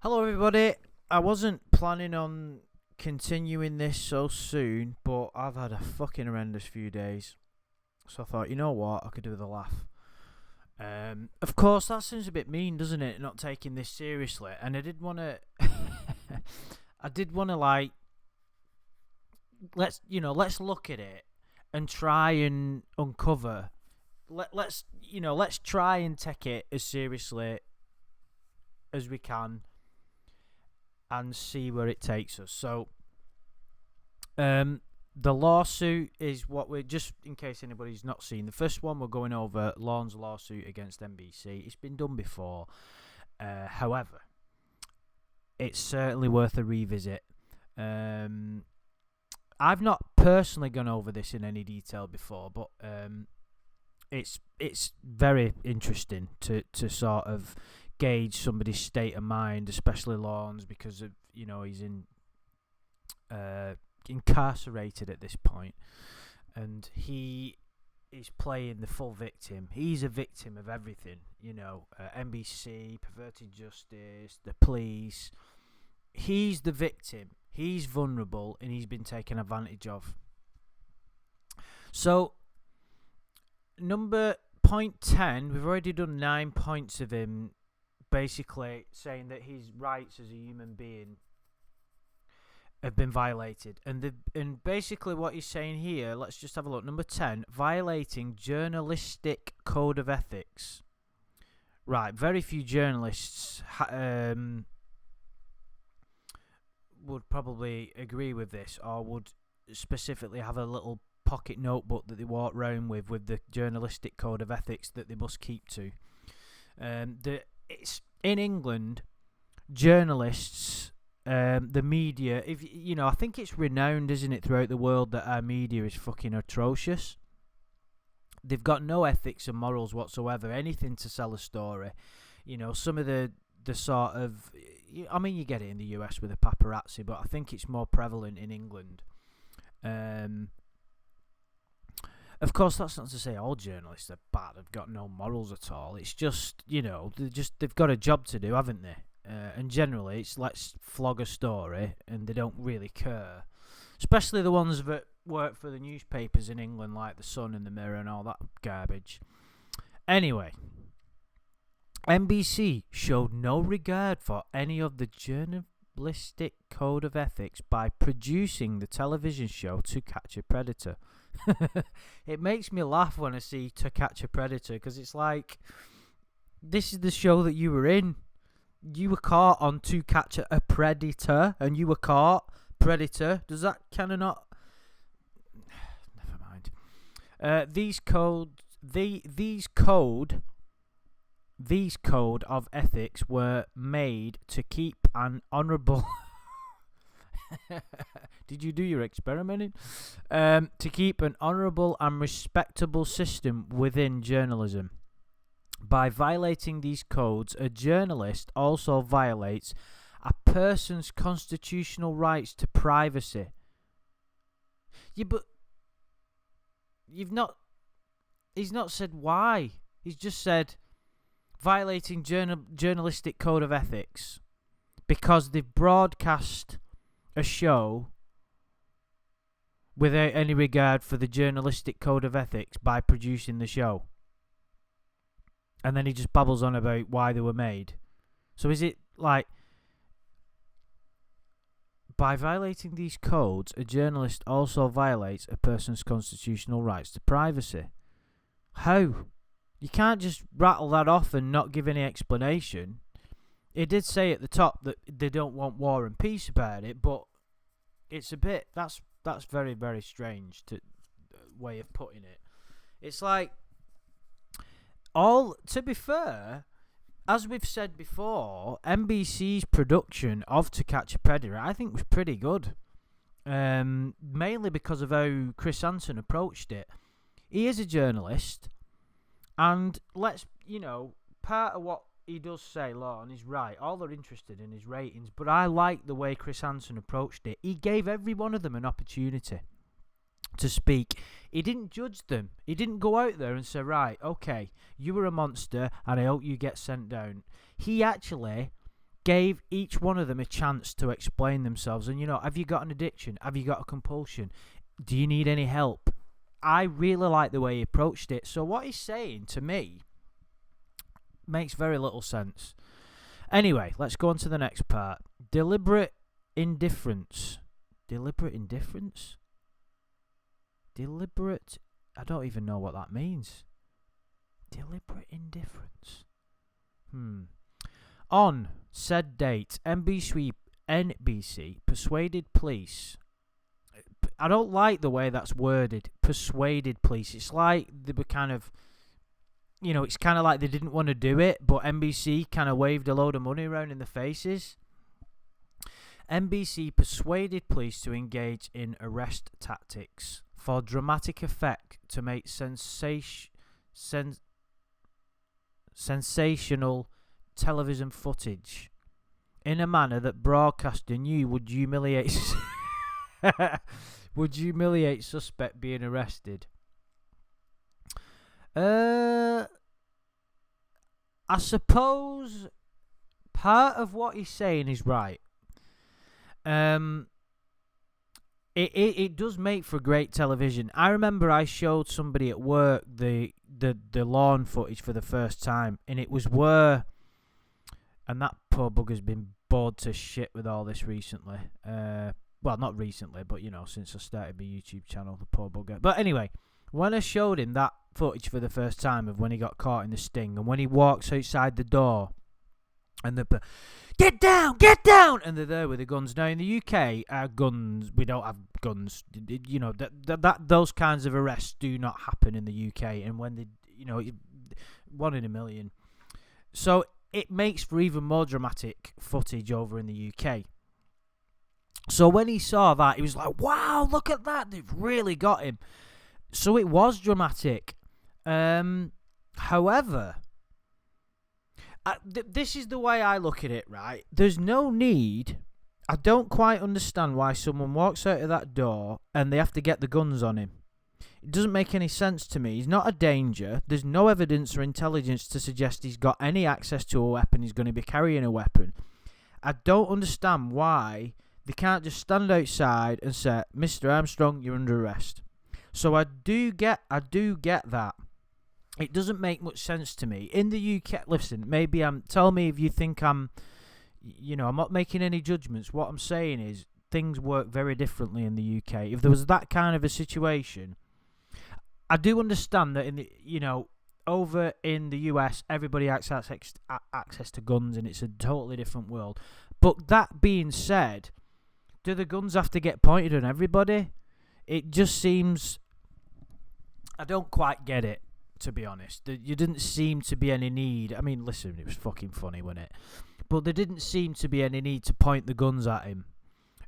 Hello, everybody. I wasn't planning on continuing this so soon, but I've had a fucking horrendous few days. So I thought, you know what, I could do with a laugh. Of course, that seems a bit mean, doesn't it? Not taking this seriously. And I did want to, I did want to let's look at it and try and uncover. Let's try and take it as seriously as we can and see where it takes us. So, the lawsuit is what we're just in case anybody's not seen. The first one we're going over, Lorne's lawsuit against NBC. It's been done before. However, it's certainly worth a revisit. I've not personally gone over this in any detail before, but it's very interesting to sort of gauge somebody's state of mind, especially Lawrence, because of he's incarcerated at this point, and he is playing the full victim. He's a victim of everything, NBC, perverted justice, the police. He's the victim. He's vulnerable, and he's been taken advantage of. So, point 10, we've already done 9 points of him basically saying that his rights as a human being have been violated. And basically what he's saying here, let's just have a look. Number 10, violating journalistic code of ethics. Right, very few journalists would probably agree with this, or would specifically have a little pocket notebook that they walk around with the journalistic code of ethics that they must keep to. It's in England, journalists, the media. I think it's renowned, isn't it, throughout the world that our media is fucking atrocious. They've got no ethics and morals whatsoever. Anything to sell a story. Some of the sort of, I mean, you get it in the US with the paparazzi, but I think it's more prevalent in England. Of course, that's not to say all journalists are bad, have got no morals at all. It's just, they've got a job to do, haven't they? And generally, it's let's flog a story, and they don't really care. Especially the ones that work for the newspapers in England, like The Sun and The Mirror and all that garbage. Anyway, NBC showed no regard for any of the journalistic code of ethics by producing the television show To Catch a Predator. It makes me laugh when I see To Catch a Predator, because it's like, this is the show that you were in. You were caught on To Catch a Predator, and you were caught. Predator. Does that kind of not... Never mind. These code of ethics were made to keep an honourable... Did you do your experimenting? To keep an honourable and respectable system within journalism. By violating these codes, a journalist also violates a person's constitutional rights to privacy. Yeah, but he's not said why. He's just said violating journalistic code of ethics because they've broadcast a show without any regard for the journalistic code of ethics by producing the show. And then he just babbles on about why they were made. So is it like, by violating these codes, a journalist also violates a person's constitutional rights to privacy? How? You can't just rattle that off and not give any explanation. It did say at the top that they don't want war and peace about it, but it's a bit... That's very, very strange way of putting it. It's like... To be fair, as we've said before, NBC's production of To Catch a Predator, I think, was pretty good. Mainly because of how Chris Hansen approached it. He is a journalist, and part of what he does say, Lorne, is right. All they're interested in is ratings, but I like the way Chris Hansen approached it. He gave every one of them an opportunity to speak. He didn't judge them. He didn't go out there and say, right, okay, you were a monster and I hope you get sent down. He actually gave each one of them a chance to explain themselves. And, have you got an addiction? Have you got a compulsion? Do you need any help? I really like the way he approached it. So what he's saying to me makes very little sense. Anyway, let's go on to the next part. Deliberate indifference. Deliberate indifference? Deliberate... I don't even know what that means. Deliberate indifference. On said date, NBC persuaded police... I don't like the way that's worded. Persuaded police. It's like they were kind of... it's kind of like they didn't want to do it, but NBC kind of waved a load of money around in the faces. NBC persuaded police to engage in arrest tactics for dramatic effect to make sensational television footage in a manner that broadcaster knew would humiliate suspect being arrested. I suppose part of what he's saying is right. It does make for great television. I remember I showed somebody at work the lawn footage for the first time, and it was where, and that poor bugger's been bored to shit with all this recently. Well, not recently, but since I started my YouTube channel, the poor bugger. But anyway, when I showed him that footage for the first time of when he got caught in the sting, and when he walks outside the door, and the get down, and they're there with the guns. Now in the UK, our guns, we don't have guns. That those kinds of arrests do not happen in the UK, and when they, 1 in a million. So it makes for even more dramatic footage over in the UK. So when he saw that, he was like, "Wow, look at that! They've really got him." So it was dramatic. However, this is the way I look at it, right? There's no need... I don't quite understand why someone walks out of that door and they have to get the guns on him. It doesn't make any sense to me. He's not a danger. There's no evidence or intelligence to suggest he's got any access to a weapon. He's going to be carrying a weapon. I don't understand why they can't just stand outside and say, "Mr. Armstrong, you're under arrest." So I do get that. It doesn't make much sense to me. In the UK, listen, tell me if you think I'm not making any judgments. What I'm saying is things work very differently in the UK. If there was that kind of a situation, I do understand that over in the US, everybody has access to guns and it's a totally different world. But that being said, do the guns have to get pointed on everybody? It just seems... I don't quite get it, to be honest. You didn't seem to be any need. I mean, listen, it was fucking funny, wasn't it? But there didn't seem to be any need to point the guns at him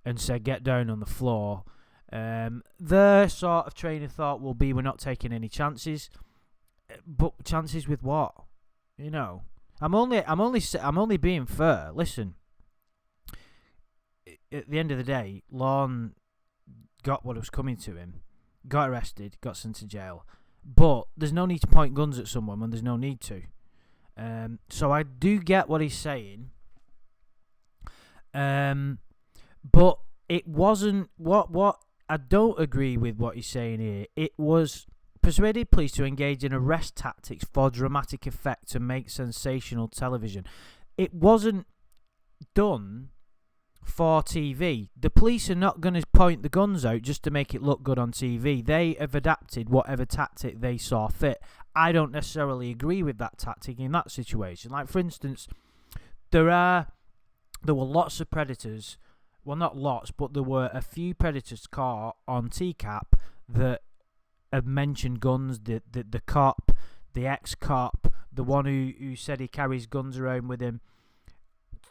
and say, "Get down on the floor." Their sort of train of thought will be, we're not taking any chances. But chances with what? I'm only being fair. Listen, at the end of the day, Lorne got what was coming to him, got arrested, got sent to jail. But there's no need to point guns at someone when there's no need to. So I do get what he's saying. But it wasn't... What I don't agree with what he's saying here. It was persuaded police to engage in arrest tactics for dramatic effect to make sensational television. It wasn't done for TV. The police are not going to point the guns out just to make it look good on TV. They have adapted whatever tactic they saw fit. I don't necessarily agree with that tactic in that situation. Like, for instance, there were lots of predators. Well, not lots, but there were a few predators caught on TCAP that have mentioned guns. The cop, the ex-cop, the one who said he carries guns around with him.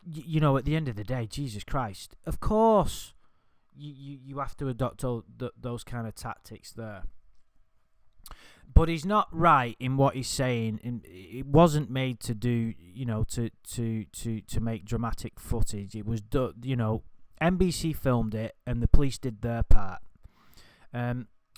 At the end of the day, Jesus Christ, of course you have to adopt those kind of tactics there. But he's not right in what he's saying. It wasn't made to do, to make dramatic footage. It was, NBC filmed it and the police did their part.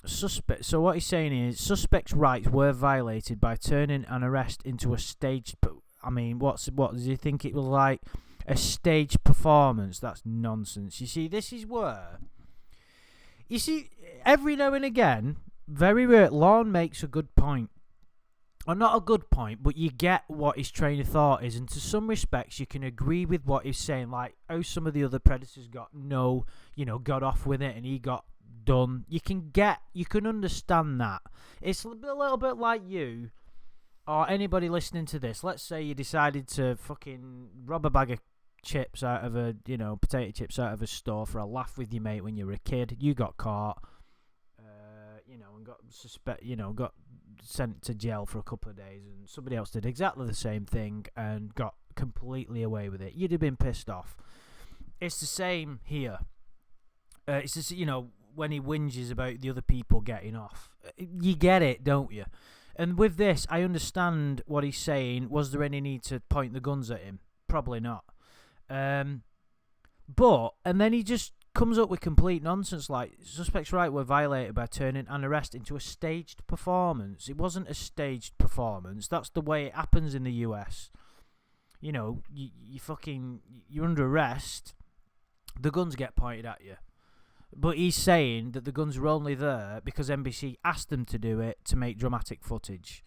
So what he's saying is, suspects' rights were violated by turning an arrest into a staged... I mean, what does he think it was like? a staged performance. That's nonsense. You see, this is where... You see, every now and again, very rare, Lorne makes a good point. Or not a good point, but you get what his train of thought is, and to some respects you can agree with what he's saying, like how some of the other Predators got off with it and he got done. You can understand that. It's a little bit like you or anybody listening to this. Let's say you decided to fucking rob a bag of chips out of potato chips out of a store for a laugh with your mate when you were a kid. You got caught, and got sent to jail for a couple of days, and somebody else did exactly the same thing and got completely away with it. You'd have been pissed off. It's the same here. It's just, when he whinges about the other people getting off. You get it, don't you? And with this, I understand what he's saying. Was there any need to point the guns at him? Probably not. And then he just comes up with complete nonsense, like suspects' right were violated by turning an arrest into a staged performance. It wasn't a staged performance. That's the way it happens in the US. You're under arrest, the guns get pointed at you. But he's saying that the guns were only there because NBC asked them to do it to make dramatic footage,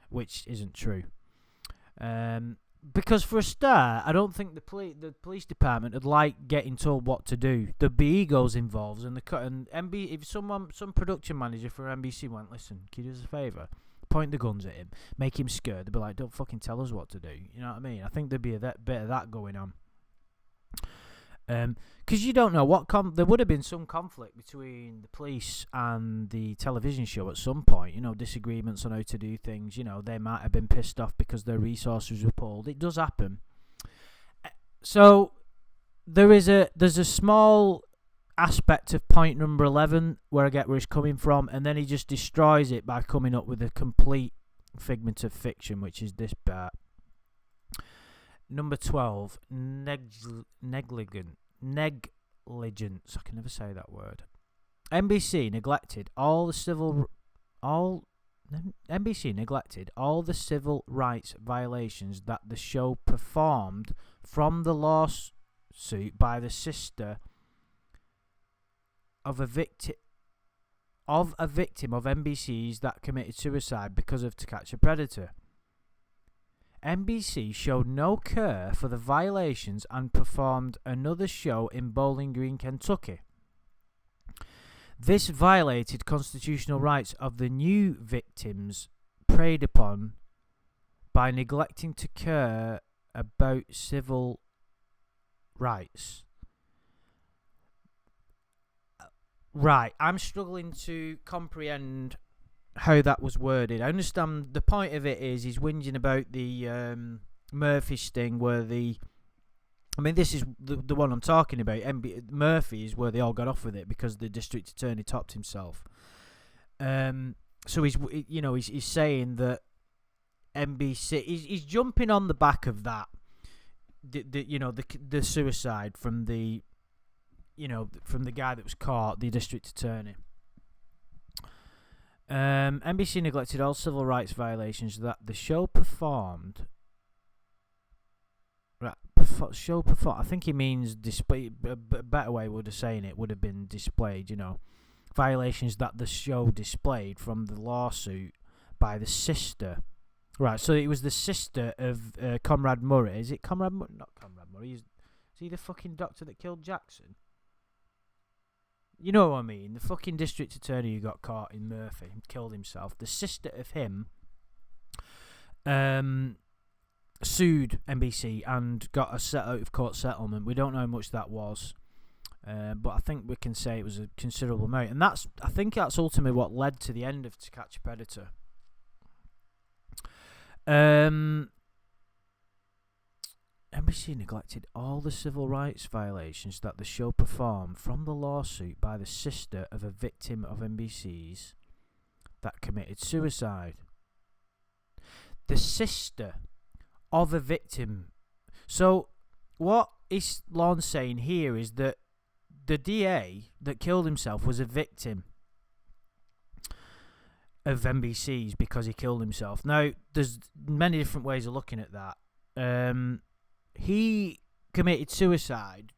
which isn't true. Because for a start, I don't think the police department would like getting told what to do. There'd be egos involved, and if some production manager for NBC went, listen, can you do us a favour? Point the guns at him, make him scared. They'd be like, don't fucking tell us what to do. You know what I mean? I think there'd be a bit of that going on. Because you don't know there would have been some conflict between the police and the television show at some point. Disagreements on how to do things. They might have been pissed off because their resources were pulled. It does happen. So there's a small aspect of point number 11 where I get where he's coming from, and then he just destroys it by coming up with a complete figment of fiction, which is this part. Number 12, negligence. I can never say that word. NBC neglected all the civil rights violations that the show performed from the lawsuit by the sister of a victim of NBC's that committed suicide because of To Catch a Predator. NBC showed no care for the violations and performed another show in Bowling Green, Kentucky. This violated constitutional rights of the new victims preyed upon by neglecting to care about civil rights. Right, I'm struggling to comprehend how that was worded. I understand the point of it is he's whinging about the Murphy sting where this is the one I'm talking about. Murphy is where they all got off with it because the district attorney topped himself. So he's saying that NBC he's jumping on the back of that. The suicide from the guy that was caught, the district attorney. NBC neglected all civil rights violations that the show performed. Right, I think he means display. A better way would have saying it would have been displayed. Violations that the show displayed from the lawsuit by the sister. Right, so it was the sister of Comrade Murray. Is it Comrade Murray? Not Comrade Murray. Is he the fucking doctor that killed Jackson? You know what I mean? The fucking district attorney who got caught in Murphy and killed himself. The sister of him sued NBC and got a out of court settlement. We don't know how much that was, but I think we can say it was a considerable amount. And I think that's ultimately what led to the end of To Catch a Predator. NBC neglected all the civil rights violations that the show performed from the lawsuit by the sister of a victim of NBC's that committed suicide. The sister of a victim. So what Lorne's saying here is that the DA that killed himself was a victim of NBC's because he killed himself. Now, there's many different ways of looking at that. He committed suicide,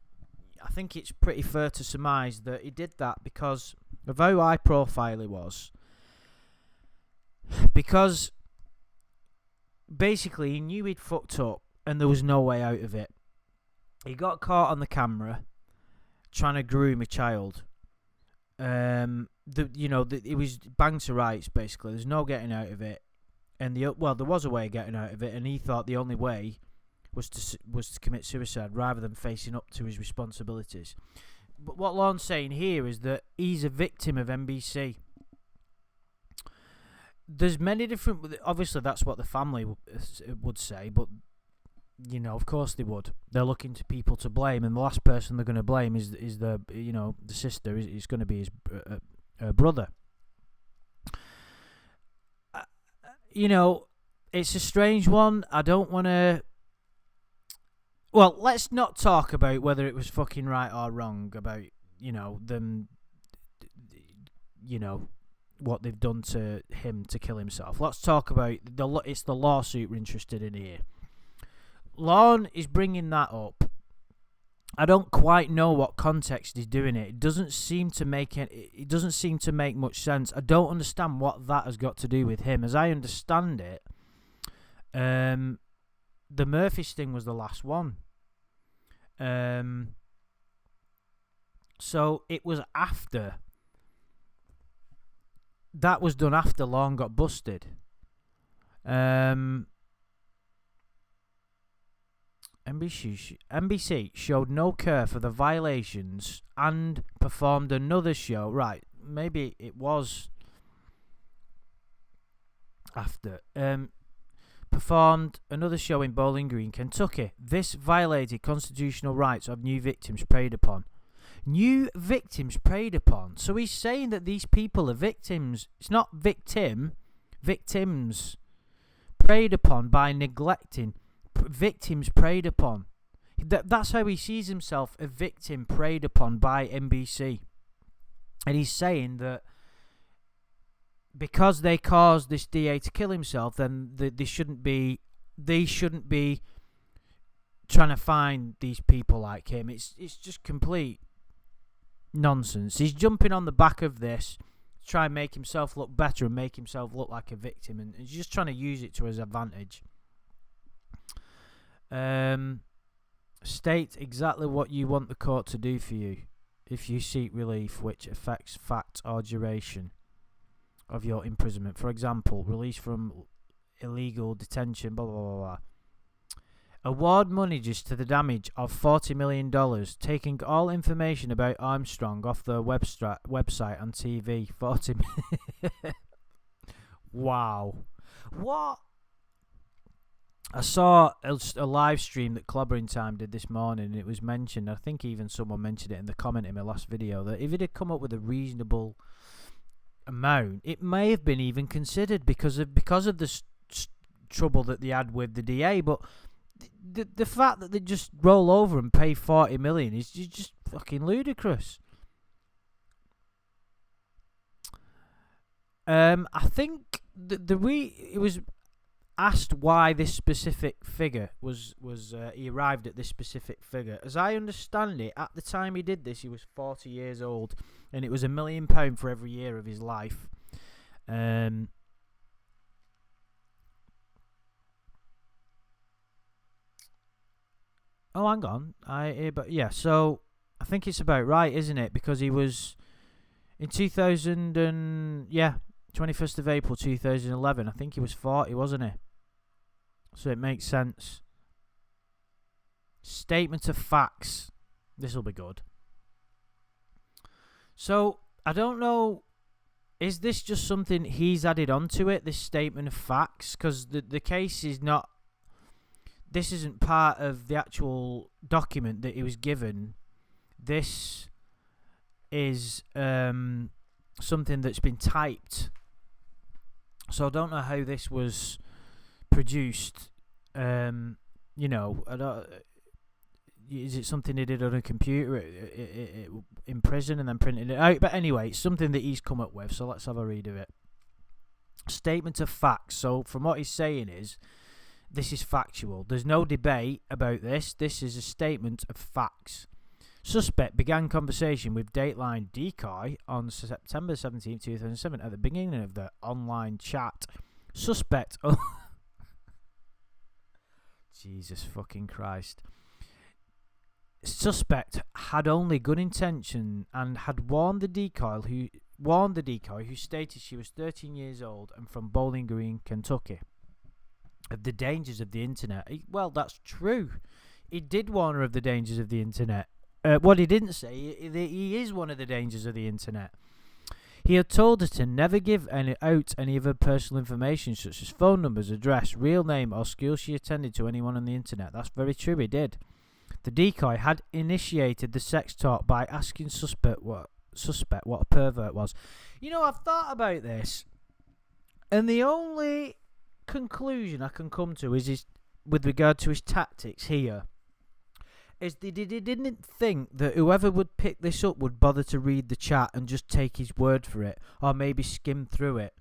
I think it's pretty fair to surmise that he did that because of how high profile he was. Because basically he knew he'd fucked up and there was no way out of it. He got caught on the camera trying to groom a child. It was bang to rights basically. There's no getting out of it, and there was a way of getting out of it, and he thought the only way was to commit suicide rather than facing up to his responsibilities. But what Lorne's saying here is that he's a victim of NBC. There's many different. Obviously, that's what the family would say, but of course they would. They're looking to people to blame, and the last person they're going to blame is the sister. Is going to be his brother. It's a strange one. I don't want to. Well, let's not talk about whether it was fucking right or wrong about them. What they've done to him to kill himself. Let's talk about it's the lawsuit we're interested in here. Lorne is bringing that up. I don't quite know what context he's doing it. It doesn't seem to make much sense. I don't understand what that has got to do with him. As I understand it, the Murphy sting was the last one. So it was after. That was done after Lorne got busted. NBC showed no care for the violations and performed another show. Right, maybe it was after. Performed another show in Bowling Green, Kentucky. This violated constitutional rights of new victims preyed upon. New victims preyed upon. So he's saying that these people are victims. It's not victims preyed upon by neglecting. Victims preyed upon. That's how he sees himself, a victim preyed upon by NBC. And he's saying that because they caused this DA to kill himself, then they shouldn't be trying to find these people like him. It's just complete nonsense. He's jumping on the back of this to try and make himself look better and make himself look like a victim, and he's just trying to use it to his advantage. State exactly what you want the court to do for you if you seek relief which affects fact or duration of your imprisonment. For example, release from illegal detention, blah, blah, blah, blah. Award monies to the damage of $40 million, taking all information about Armstrong off their website and TV. 40 million. Wow. What? I saw a live stream that Clobbering Time did this morning, and it was mentioned, I think even someone mentioned it in the comment in my last video, that if it had come up with a reasonable amount, it may have been even considered because of the trouble that they had with the DA, but the fact that they just roll over and pay 40 million is just fucking ludicrous. I think it was asked why this specific figure was he arrived at this specific figure. As I understand it, at the time he did this, he was 40 years old, and it was £1 million for every year of his life. Oh, hang on. So I think it's about right, isn't it? Because he was in 21st of April 2011. I think he was 40, wasn't he? So it makes sense. Statement of facts. This will be good. So I don't know. Is this just something he's added onto it? This statement of facts, because the case is not. This isn't part of the actual document that he was given. This is something that's been typed. So I don't know how this was produced. I don't. Is it something he did on a computer in prison and then printed it out? But anyway, it's something that he's come up with. So let's have a read of it. Statement of facts. So from what he's saying is, This is factual. There's no debate about this. This is a statement of facts. Suspect began conversation with Dateline Decoy on September 17, 2007. At the beginning of the online chat, Suspect... Oh, Jesus fucking Christ. Suspect had only good intention and had warned the decoy who stated she was 13 years old and from Bowling Green, Kentucky, of the dangers of the internet. Well, that's true. He did warn her of the dangers of the internet. What he didn't say, he is one of the dangers of the internet. He had told her to never give out any of her personal information, such as phone numbers, address, real name, or school she attended to anyone on the internet. That's very true, he did. The decoy had initiated the sex talk by asking suspect what a pervert was. You know, I've thought about this, and the only conclusion I can come to is with regard to his tactics here, is that he didn't think that whoever would pick this up would bother to read the chat and just take his word for it, or maybe skim through it.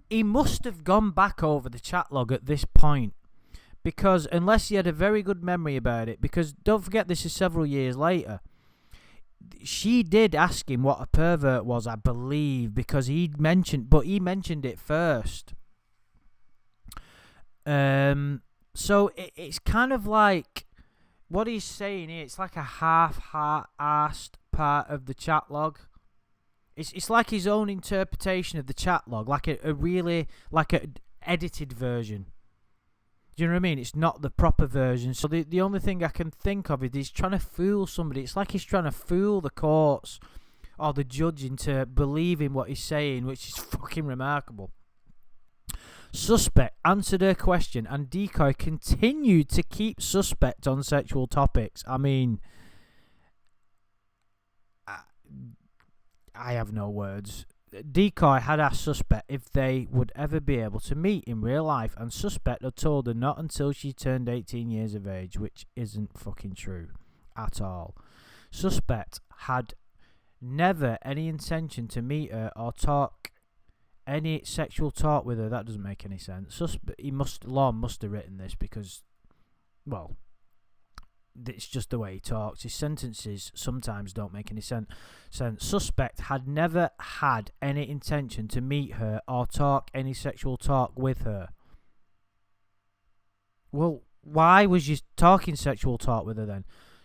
He must have gone back over the chat log at this point, because unless he had a very good memory about it, because don't forget this is several years later, she did ask him what a pervert was, I believe, because he mentioned it first. So it's kind of like what he's saying here. It's like a half-assed part of the chat log. It's like his own interpretation of the chat log, like a really like a edited version. Do you know what I mean? It's not the proper version. So the only thing I can think of is he's trying to fool somebody. It's like he's trying to fool the courts or the judge into believing what he's saying, which is fucking remarkable. Suspect answered her question, and decoy continued to keep suspect on sexual topics. I mean, I have no words. Decoy had asked suspect if they would ever be able to meet in real life, and suspect had told her not until she turned 18 years of age, which isn't fucking true at all. Suspect had never any intention to meet her or talk any sexual talk with her. That doesn't make any sense. Lorne must have written this because, well, it's just the way he talks. His sentences sometimes don't make any sense. Suspect had never had any intention to meet her or talk any sexual talk with her. Well, why was you talking sexual talk with her then?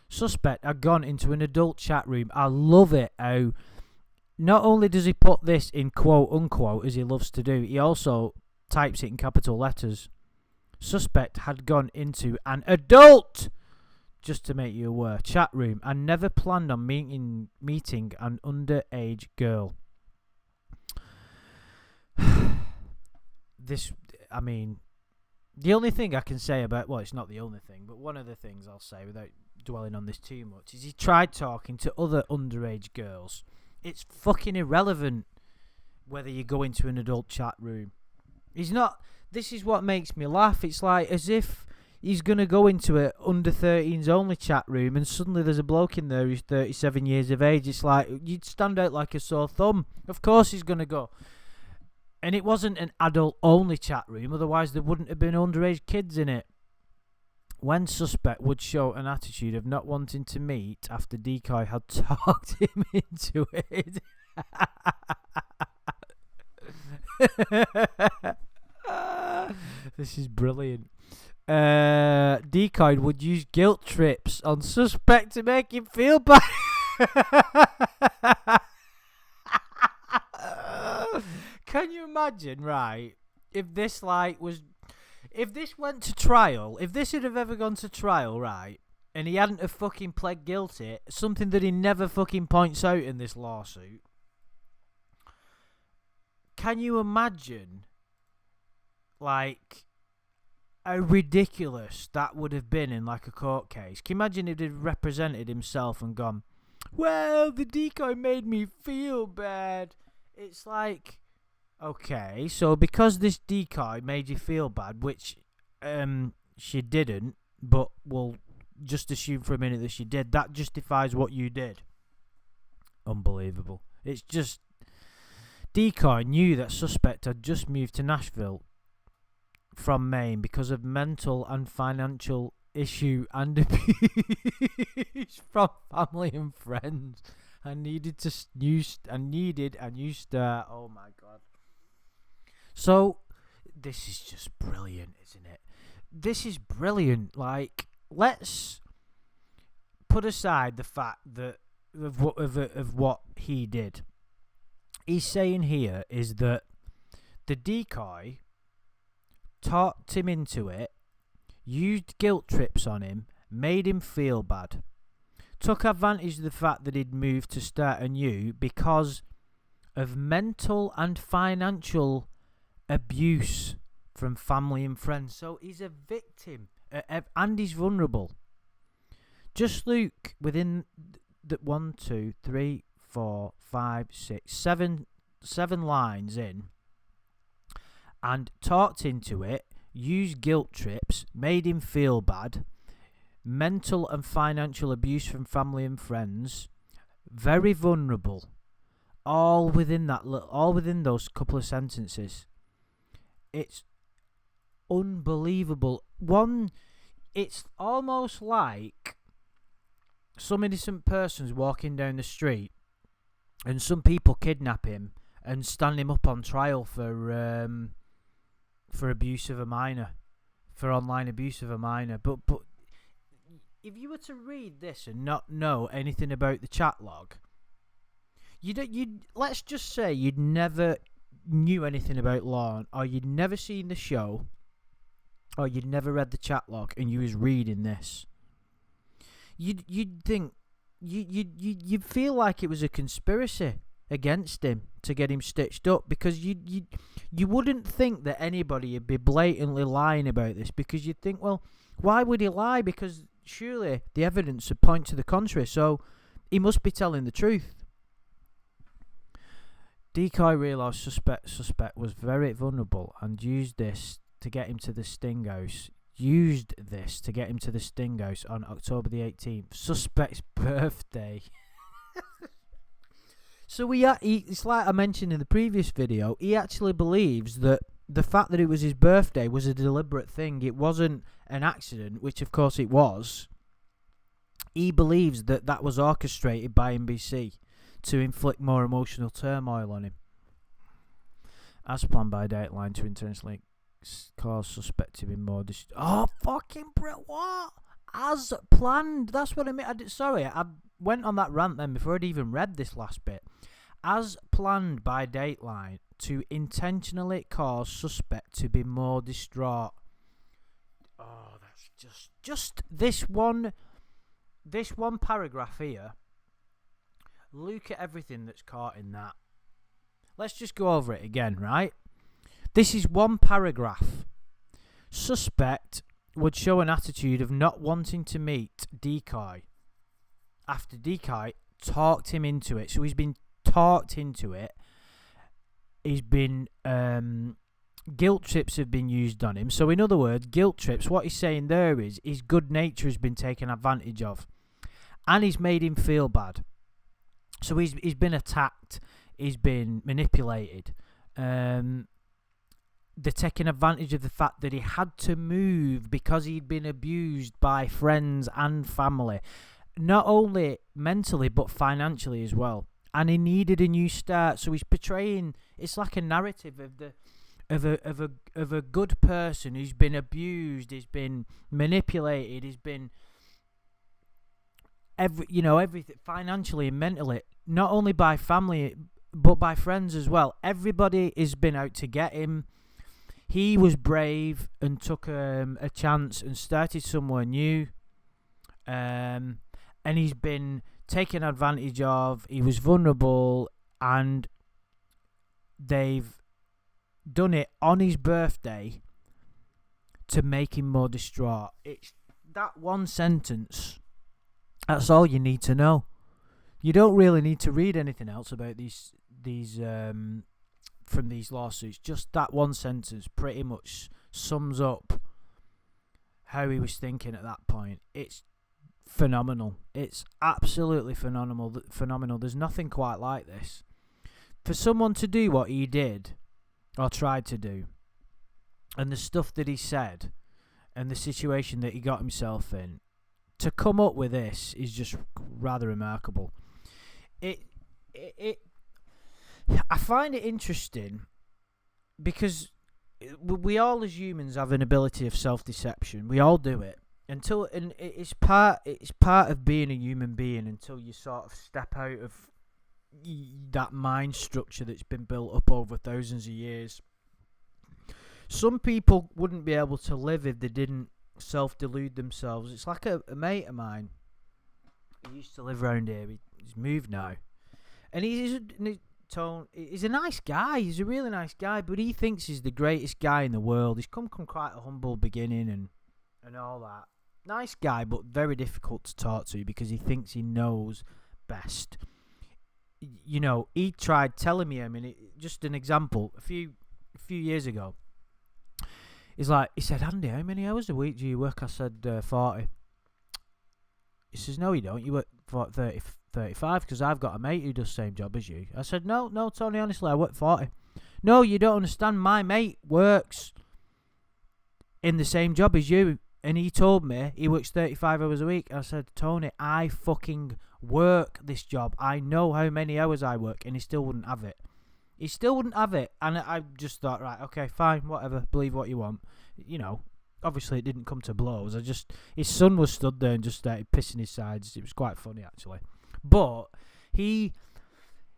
Suspect had gone into an adult chat room. I love it how not only does he put this in quote unquote as he loves to do, he also types it in capital letters. Suspect had gone into an adult, just to make you aware, chat room and never planned on meeting an underage girl. This, I mean, the only thing I can say about, well, it's not the only thing, but one of the things I'll say without dwelling on this too much is he tried talking to other underage girls. It's fucking irrelevant whether you go into an adult chat room. He's not. This is what makes me laugh. It's like as if he's going to go into a under 13s only chat room and suddenly there's a bloke in there who's 37 years of age. It's like you'd stand out like a sore thumb. Of course he's going to go. And it wasn't an adult only chat room, otherwise there wouldn't have been underage kids in it. When suspect would show an attitude of not wanting to meet after decoy had talked him into it. This is brilliant. Decoy would use guilt trips on suspect to make him feel bad. Can you imagine, right? If this went to trial, if this had have ever gone to trial, right, and he hadn't have fucking pled guilty, something that he never fucking points out in this lawsuit. Can you imagine, like, how ridiculous that would have been in, like, a court case? Can you imagine if he'd represented himself and gone, well, the decoy made me feel bad. It's like, okay, so because this decoy made you feel bad, which she didn't, but we'll just assume for a minute that she did, that justifies what you did. Unbelievable. It's just, decoy knew that suspect had just moved to Nashville from Maine because of mental and financial issue and abuse from family and friends. I needed a new start. Oh my god. So this is just brilliant, isn't it? This is brilliant. Like, let's put aside the fact that of what he did. He's saying here is that the decoy talked him into it, used guilt trips on him, made him feel bad, took advantage of the fact that he'd moved to start anew because of mental and financial abuse from family and friends. So he's a victim, and he's vulnerable. Just look within the 1, 2, 3, 4, 5, 6, 7 lines in, and talked into it, used guilt trips, made him feel bad, mental and financial abuse from family and friends, very vulnerable, all within those couple of sentences. It's unbelievable. It's almost like some innocent person's walking down the street and some people kidnap him and stand him up on trial for abuse of a minor, for online abuse of a minor. But if you were to read this and not know anything about the chat log, let's just say you'd never knew anything about law, or you'd never seen the show, or you'd never read the chat log, and you was reading this, you'd think you'd feel like it was a conspiracy against him to get him stitched up, because you wouldn't think that anybody would be blatantly lying about this, because you'd think, well, why would he lie? Because surely the evidence would point to the contrary, so he must be telling the truth. Decoy realised suspect was very vulnerable and used this to get him to the Sting House. On October the 18th, suspect's birthday. So it's like I mentioned in the previous video, he actually believes that the fact that it was his birthday was a deliberate thing. It wasn't an accident, which of course it was. He believes that was orchestrated by NBC to inflict more emotional turmoil on him. As planned by Dateline to intentionally cause suspect to be more fucking what? As planned. That's what I mean. I went on that rant then before I'd even read this last bit. As planned by Dateline to intentionally cause suspect to be more distraught. Oh, that's just this one paragraph here. Look at everything that's caught in that. Let's just go over it again, right? This is one paragraph. Suspect would show an attitude of not wanting to meet Decoy after Decoy talked him into it. So he's been talked into it. He's been guilt trips have been used on him. So in other words, guilt trips, what he's saying there is his good nature has been taken advantage of, and he's made him feel bad. So he's been attacked, he's been manipulated. They're taking advantage of the fact that he had to move because he'd been abused by friends and family, not only mentally but financially as well. And he needed a new start. So he's portraying, it's like a narrative of a good person who's been abused, he's been manipulated, he's been everything financially and mentally, not only by family but by friends as well. Everybody has been out to get him. He was brave and took a chance and started somewhere new, and he's been taken advantage of. He was vulnerable, and they've done it on his birthday to make him more distraught. It's that one sentence. That's all you need to know. You don't really need to read anything else about these from these lawsuits. Just that one sentence pretty much sums up how he was thinking at that point. It's phenomenal. It's absolutely phenomenal. There's nothing quite like this. For someone to do what he did, or tried to do, and the stuff that he said and the situation that he got himself in, to come up with this is just rather remarkable. I find it interesting because we all as humans have an ability of self-deception. We all do it. And it's part of being a human being until you sort of step out of that mind structure that's been built up over thousands of years. Some people wouldn't be able to live if they didn't self-delude themselves. It's like a mate of mine. He used to live around here. He's moved now. And he's a nice guy. He's a really nice guy, but he thinks he's the greatest guy in the world. He's come from quite a humble beginning and all that. Nice guy, but very difficult to talk to because he thinks he knows best. You know, he tried telling me, I mean, just an example, a few years ago, he said, Andy, how many hours a week do you work? I said, 40. He says, no, you don't. You work 30, 35 because I've got a mate who does the same job as you. I said, no, Tony, honestly, I work 40. No, you don't understand. My mate works in the same job as you. And he told me he works 35 hours a week. I said, Tony, I fucking work this job. I know how many hours I work. And he still wouldn't have it. He still wouldn't have it. And I just thought, right, okay, fine, whatever. Believe what you want. You know, obviously it didn't come to blows. His son was stood there and just started pissing his sides. It was quite funny, actually. But he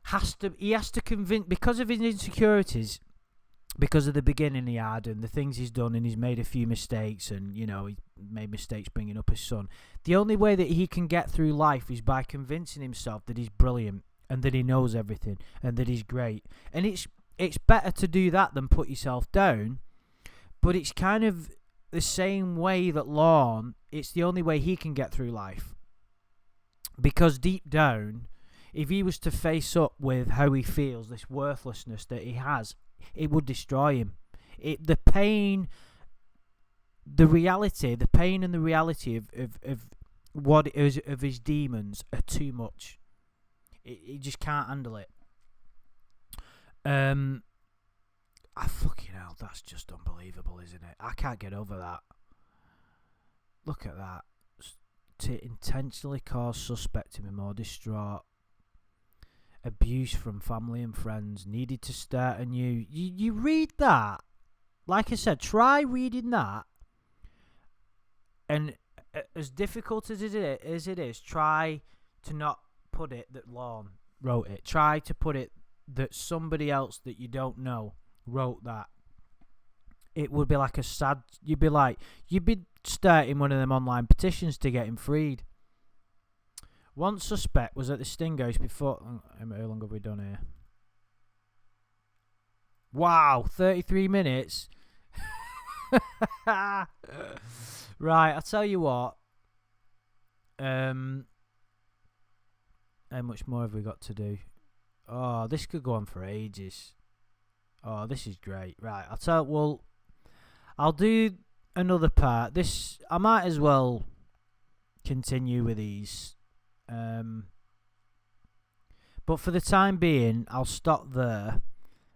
has to convince, because of his insecurities, because of the beginning he had and the things he's done, and he's made a few mistakes, and, you know, he made mistakes bringing up his son. The only way that he can get through life is by convincing himself that he's brilliant and that he knows everything and that he's great. And it's better to do that than put yourself down, but it's kind of the same way that Lorne, it's the only way he can get through life. Because deep down, if he was to face up with how he feels, this worthlessness that he has, it would destroy him. The pain and the reality of what it is, of his demons, are too much. He just can't handle it. Fucking hell, that's just unbelievable, isn't it? I can't get over that. Look at that. To intentionally cause suspect to be more distraught. Abuse from family and friends. Needed to start anew. You read that. Like I said, try reading that. And as difficult as it is, try to not put it that Lorne wrote it. Try to put it that somebody else that you don't know wrote that. It would be like a sad... You'd be starting one of them online petitions to get him freed. One suspect was at the Sting House before... How long have we done here? Wow, 33 minutes. Right, I'll tell you what. How much more have we got to do? Oh, this could go on for ages. Oh, this is great. Right, I'll do another part. This, I might as well continue with these. But for the time being, I'll stop there.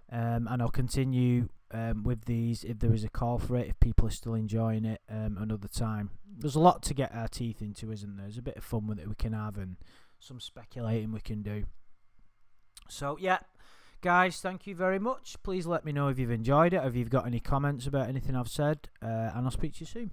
And I'll continue with these if there is a call for it, if people are still enjoying it, another time. There's a lot to get our teeth into, isn't there? There's a bit of fun with it we can have and some speculating we can do. So, yeah, guys, thank you very much. Please let me know if you've enjoyed it, or if you've got any comments about anything I've said, and I'll speak to you soon.